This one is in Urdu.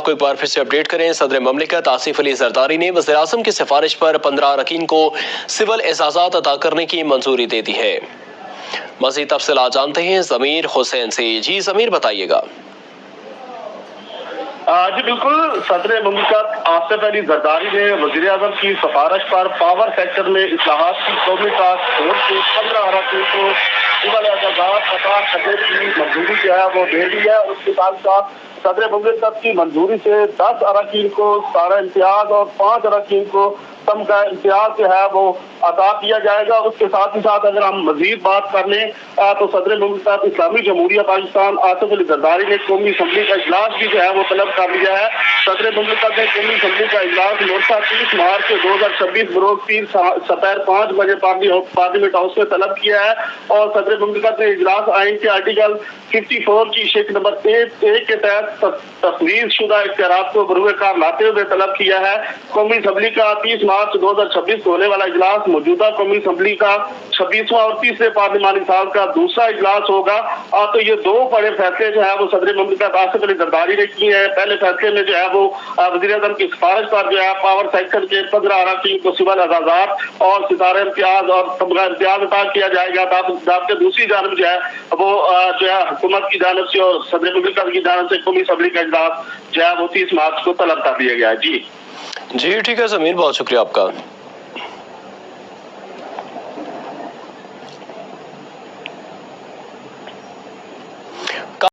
کو ایک بار پھر سے اپڈیٹ کریں۔ صدر مملکت آصف علی زرداری نے وزیر اعظم کی سفارش پر 15 اراکین کو سول اعزازات عطا کرنے کی منظوری دے دی ہے۔ مزید تفصیلات جانتے ہیں ضمیر حسین سے۔ جی ضمیر، بتائیے گا۔ جی بالکل، صدر مملکت آصف علی زرداری نے وزیر اعظم کی سفارش پر پاور سیکٹر میں اصلاحات کی قومی ٹاسک فورس کے 15 اراکین کو سول اعزازات عطا کرنے کی منظوری جو ہے وہ دے دی ہے، اور اس کے ساتھ ساتھ صدر مملکت کی منظوری سے 10 اراکین کو سارا امتیاز اور 5 اراکین کو تمغہ امتیاز جو ہے وہ عطا کیا جائے گا۔ اس کے ساتھ ہی ساتھ اگر ہم مزید بات کر لیں تو صدر مملکت اسلامی جمہوریہ پاکستان آصف علی زرداری نے قومی اسمبلی کا اجلاس بھی جو ہے وہ طلب کر لیا ہے۔ صدر مملکت نے قومی اسمبلی کا اجلاس مورچہ 30 مارچ 2026 بروز پیر سپہر 5 بجے پارلیمنٹ ہاؤس میں طلب کیا ہے، اور صدر مملکت نے اجلاس آئین کے آرٹیکل 54 کی شق نمبر 1 کے تحت تفویض شدہ اختیارات کو بروئے کار لاتے ہوئے طلب کیا ہے۔ قومی اسمبلی کا 30 مارچ 2026 کو ہونے والا اجلاس موجودہ قومی اسمبلی کا 26واں اور تیسرے پارلیمانی سال کا دوسرا اجلاس ہوگا۔ تو یہ دو بڑے فیصلے جو ہے وہ صدر مملکت آصف علی زرداری نے کیے ہیں۔ پہلے فیصلے میں جو ہے وہ وزیر اعظم کی سفارش پر جو ہے پاور سیکٹر کے 15 اراکین کو سول اعزازات اور ستارہ امتیاز اور تمغہ امتیاز عطا کیا جائے گا، جبکہ دوسری جانب جو ہے وہ جو ہے حکومت کی جانب سے اور صدر مملکت کی جانب سے قومی اسمبلی کا اجلاس جو ہے وہ 30 مارچ کو طلب کر دیا گیا ہے۔ جی ٹھیک ہے ضمیر، بہت شکریہ آپ کا۔